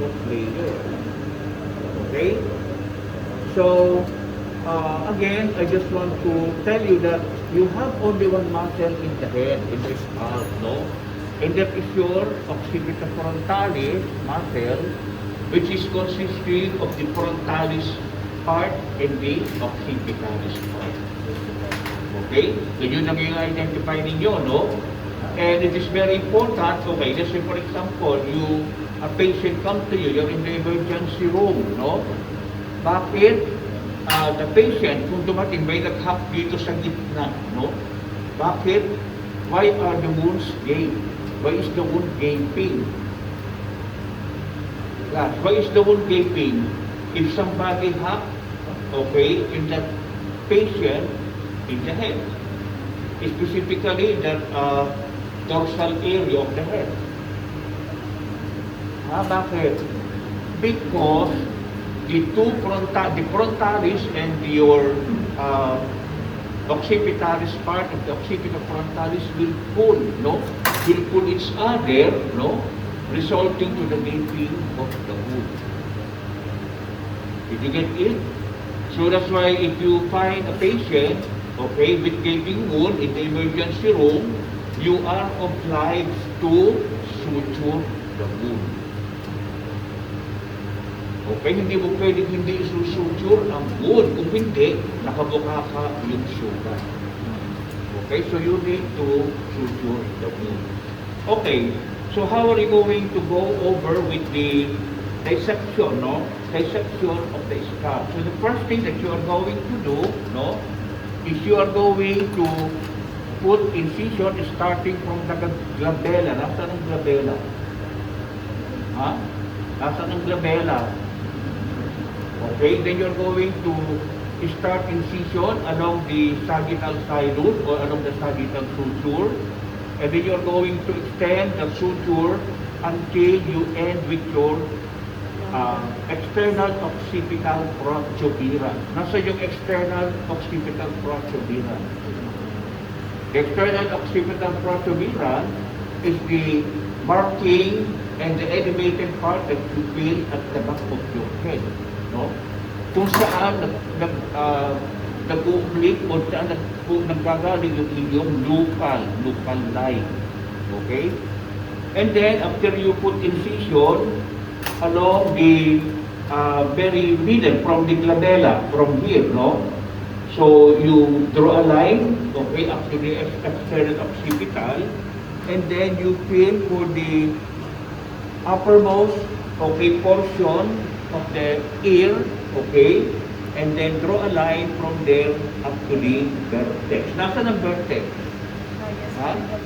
of layer. Okay? So, again, I just want to tell you that you have only one muscle in the head, in the skull, no? And that is your occipitofrontalis muscle, which is consisting of the frontalis part and the occipitalis part. Okay? So yun ang i-identify ninyo, no? And it is very important, okay, let's say for example, a patient comes to you, you're in the emergency room, no? Bakit the patient, kung dumating, may naghap dito sa gitna, no? Bakit? Why are the wounds gaping? Why is the wound gaping? Yes, why is the wound gaping? If somebody hap, okay, in that patient, in the head, specifically that dorsal area of the head. Bakit? Because the frontalis and your occipitalis part of the occipitofrontalis will pull, no? Will pull each other, no? Resulting to the gaping of the wound. Did you get it? So that's why if you find a patient, okay, with gaping wound in the emergency room, you are obliged to suture the wound. Okay, hindi mo pwedeng hindi isusuture ang wound. Kung hindi, nakabuka ka yung sugat. Okay, so you need to suture the wound. Okay, so how are you going to go over with the dissection, no? Dissection of the scalp. So the first thing that you are going to do, no, is you are going to put incision starting from the glabella. Nasaan ang glabella? Ha? Nasaan ang glabella? Okay, then you're going to start incision along the sagittal sinus or along the sagittal suture. And then you're going to extend the suture until you end with your external occipital protuberance. Nasa yung external occipital protuberance? The external occipital protuberance is the marking and the elevated part that you feel at the back of your head. No? Kung saan nag-uublik o saan naggagaling yung inyong local line. Okay? And then, after you put incision along the very middle from the glabella, from here, no? So, you draw a line, okay, up to the external occipital, and then you feel for the uppermost, okay, portion of the ear, okay, and then draw a line from there up to the vertex. Nasaan ang vertex?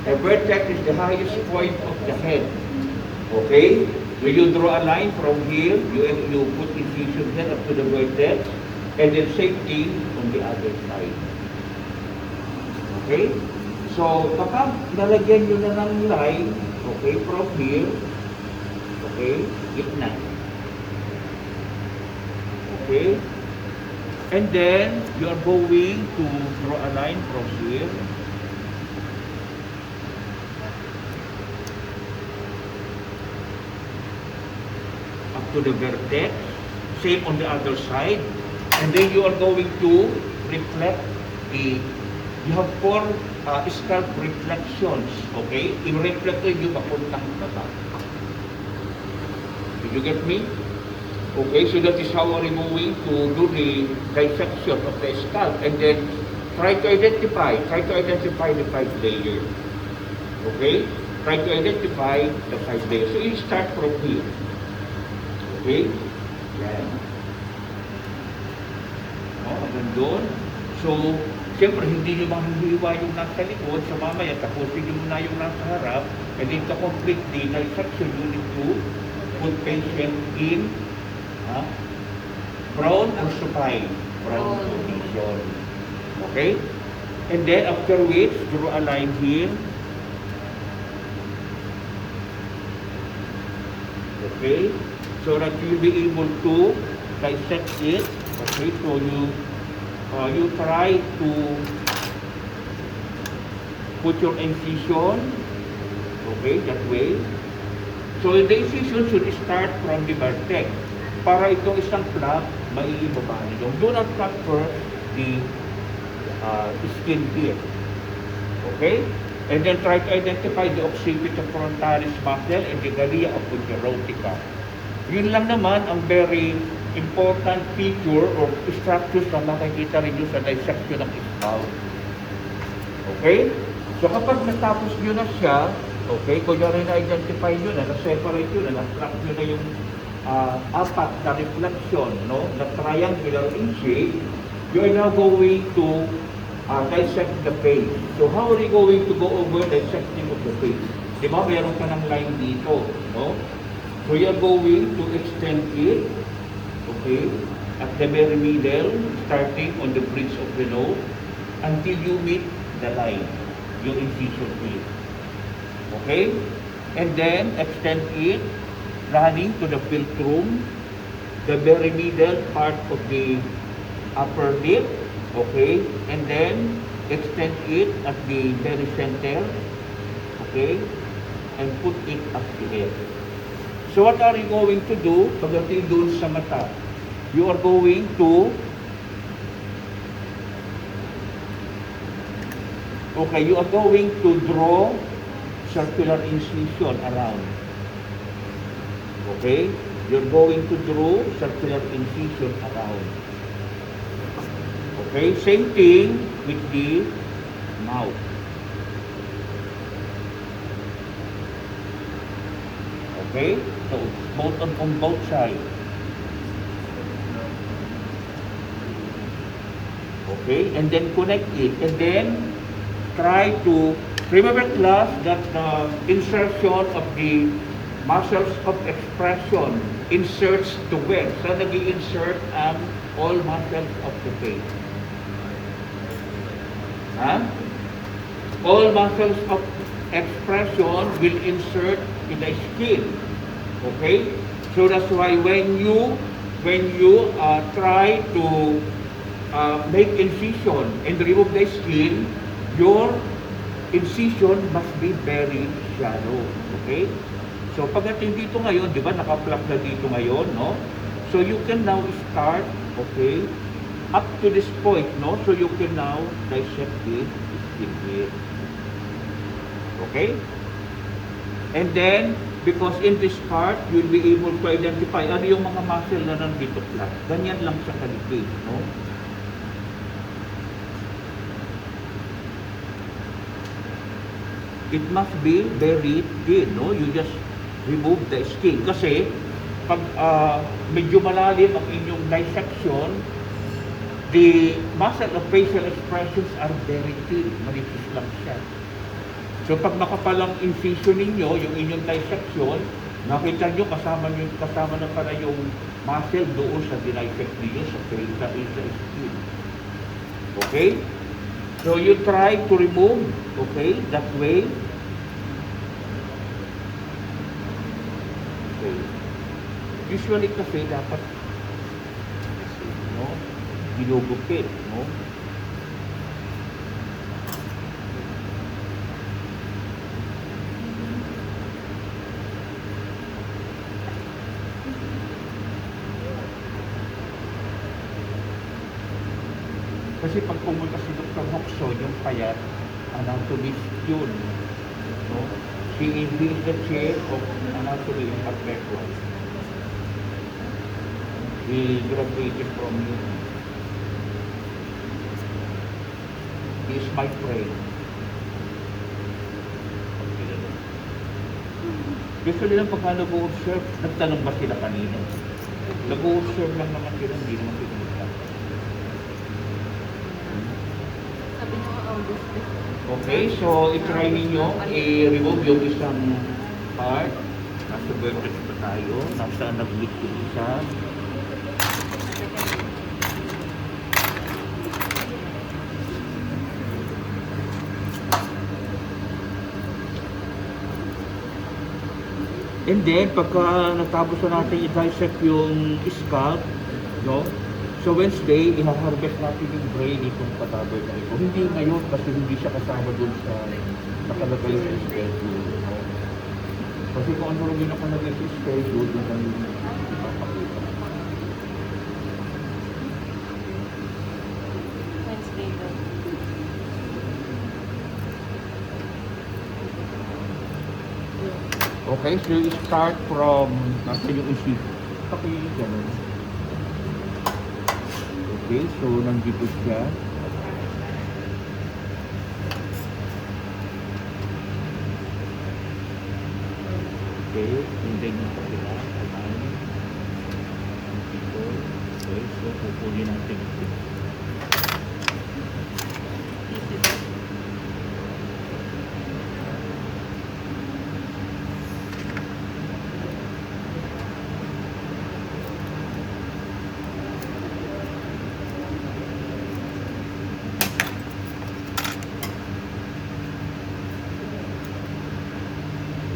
The vertex is the highest point of the head. Okay? So you draw a line from here, you put incision here up to the vertex, and then safety on the other side. Okay? So, kapag nalagyan nyo na ng line, okay, from here, okay, gitna. Okay? And then, you are going to draw a line from here. Up to the vertex. Same on the other side. And then you are going to reflect you have four scalp reflections. Okay? I-reflect yung papuntang baba. Did you get me? Okay, so that is how we're going to do the dissection of the scalp and then try to identify the 5 layers. Okay? Try to identify the 5 layers. So you start from here. Okay? Yan. Hanggang doon. So, siyempre, hindi nyo mahihiwa yung nasa likod sa mamaya, tapusin nyo muna yung nasa harap, and then to complete the dissection, you need to put patient in prone or supine. Prone position. Okay? And then, after which, draw a line here. Okay? So that you'll be able to dissect it. Okay? So you try to put your incision, okay, that way, So the incision should start from the vertex. Para itong isang flap, maiibaba nyo. Do not cut first the skin here. Okay? And then try to identify the occipital frontalis muscle and the galea aponeurotica. Yun lang naman ang very important feature or structures na makikita rin sa dissection ng skull. Okay? So kapag natapos nyo na siya, okay, kung nyo rin na-identify nyo na, na-separate nyo na, na-track nyo na yung apat na reflection, no, na triangular in shape, you are now going to dissect the face. So how are you going to go over dissecting of the face? Di ba, meron ka ng line dito, no? So you are going to extend it, okay, at the very middle, starting on the bridge of the nose, until you meet the line, yung incision here. Okay? And then, extend it, running to the philtrum, the very middle part of the upper lip, okay? And then, extend it at the very center, okay? And put it up here. So what are you going to do? Pagdating doon sa mata, you are going to, okay, you are going to draw circular incision around. Okay? You're going to draw circular incision around. Okay? Same thing with the mouth. Okay? So, both on both sides. Okay? And then connect it. And then, try to, remember class that the insertion of the muscles of expression inserts to where? So, nag-i-insert ang all muscles of the face. Huh? All muscles of expression will insert in the skin. Okay? So that's why when you try to make incision and remove the skin, your incision must be very shallow. Okay? So pagdating dito ngayon, di ba, naka-plug na dito ngayon, no? So you can now start, okay, up to this point, no? So you can now dissect the skin here. Okay? And then, because in this part, you'll be able to identify ano yung mga muscle na nandito flat. Ganyan lang sa kalikid, no? It must be very thin, no? You just remove the skin. Kasi, pag medyo malalim ang inyong dissection, the muscle of facial expressions are very thin. Manipis lang siya. So pag nakapalang incision ninyo, yung inyong dissection, nakita nyo kasama na pala yung muscle doon sa dinissect ninyo sa skin. Okay? So you try to remove, okay, that way. Okay. Usually kasi dapat, no, ginugupit, no? Kasi pag pumunta si Dr. Hoxon, yung payat, anatomist yun. No? He is the chair of anatomy in Patricio. He graduated from UP. He is my friend. Gusto nilang pagka nag-observe, nagtanong ba sila kanina? Nag-observe lang naman sila, hindi naman sila nagtanong. Okay, so i-try ninyo i-remove yung isang part. Nasa vertex pa tayo. Nasa nag-meet yung isa. And then, pagka natapos na natin i-dissect yung scalp, no? So Wednesday, i-harvest natin yung brain itong cadaver na ito. Hindi ngayon kasi hindi siya kasama dun sa nakalagay sa schedule. No? Kasi kung ano rin ako nag-schedule, doon lang yung ipapakita. Wednesday daw. Okay, so you start from, nasa yung isip. Okay, ganun. Okay, so nandito siya. Okay, and then yung kabila, kanan. Dito. Okay, so kukunin natin ito.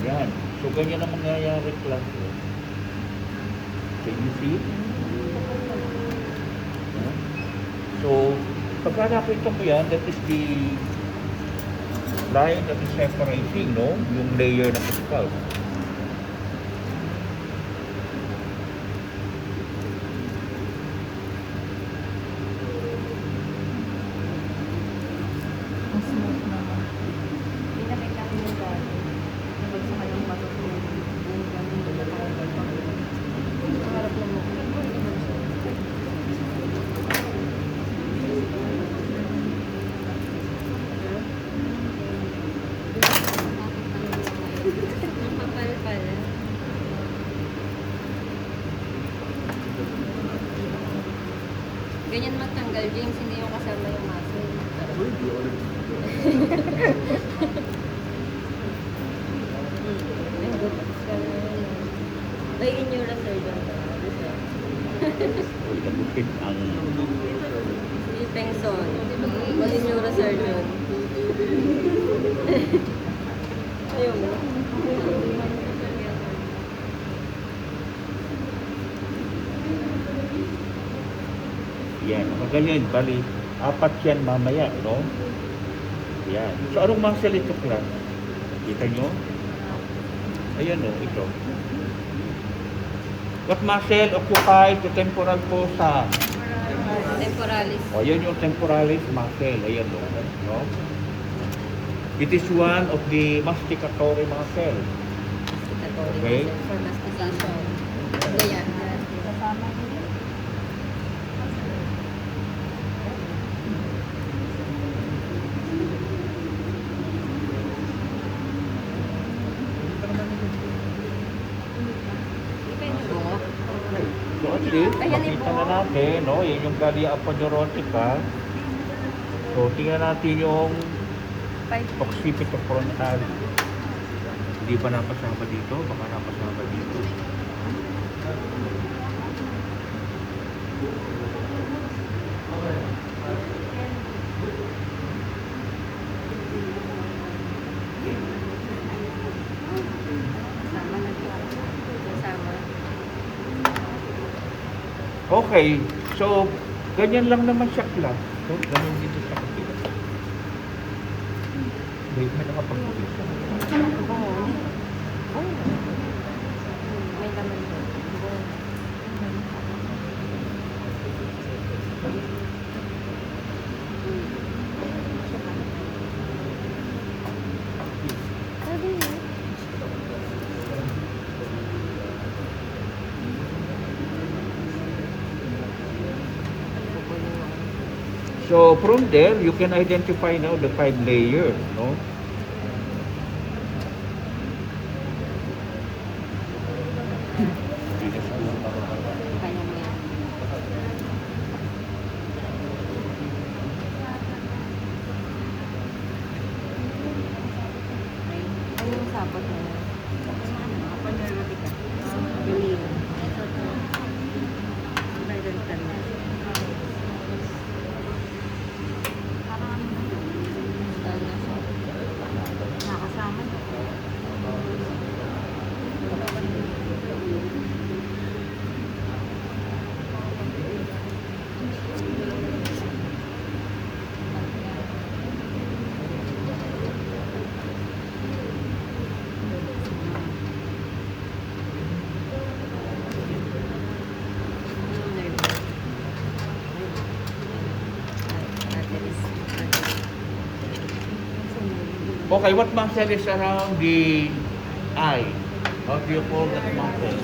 Yan. So, ganyan ang mangyayari lang. Can you see? Yan. So, pagka nakita mo yan, that is the line that is separating, no? Yung layer ng scalp. Ang smooth naman. Pinakita ko yung dati. Kapag sa kanyang matutulog. Yung ganun, ang harap ng mukha. Kapal pala. Ganyan matanggal, James, hindi yung kasama yung muscle. May inyura surgeon ka. Itabutin ang... Si Pengson. May inyura surgeon. Ayaw mo. Yan. Ganyan, bali, apat yan mamaya, no? Yan. So, anong muscle ito, class? Kita nyo? Ayan, no? Ito. What muscle occupies the temporal fossa? Temporalis. O, yan yung temporalis muscle. Ayan, no? It is one of the masticatory muscle. Okay. For mastication. Ganyan. Kasama din. So, actually, Ayan, makita po. na natin, no? Yan yung Gallia aponeurotica. So, tingnan natin yung occipito frontalis. Hindi ba napasama dito? Baka napasama dito. Kasama na dito. Kasama. Okay, so, ganyan lang naman siya, class. So, ganyan dito sa kapila. May nakapag-uwisa. May laman doon. Sabi niya. So, from there, you can identify now the 5 layers, no? Kanya mo yan. Okay. Ano yung sapot mo yan? Galing. Style na siya. Okay, what muscle is around the eye? How do you call that muscle?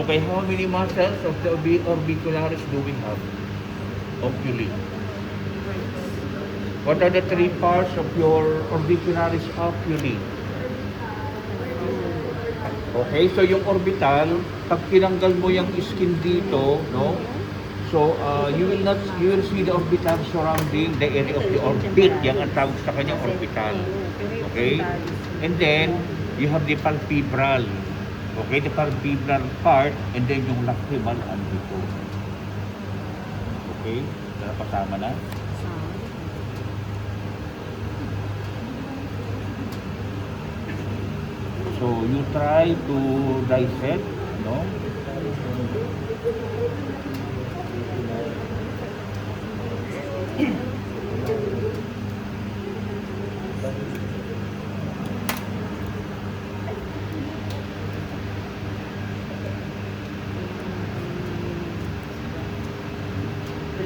Okay, how many muscles of the orbicularis do we have? Oculi. What are the three parts of your orbicularis oculi? Okay, so yung orbital, pag tinanggal mo yung skin dito, no? So, you will see the orbital surrounding the area of the orbit. Yan ang tawag sa kanyang orbital. Okay? And then, you have the palpebral. Okay, the palpebral part, and then yung lacrimal andito. Okay? Kasama na? So, you try to dissect, no?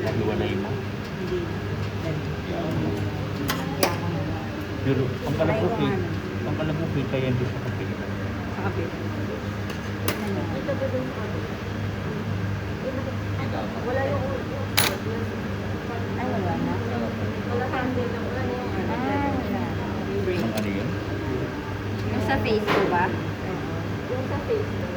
Nahiwalay mo. Hindi. Pero ang alam mo, kita yan doon sa kapila. Sa kapit. Wala yung Ay, wala na. wala handle na wala yung Ah, wala. Ang ano yun? Yung sa face ko ba? yung sa face.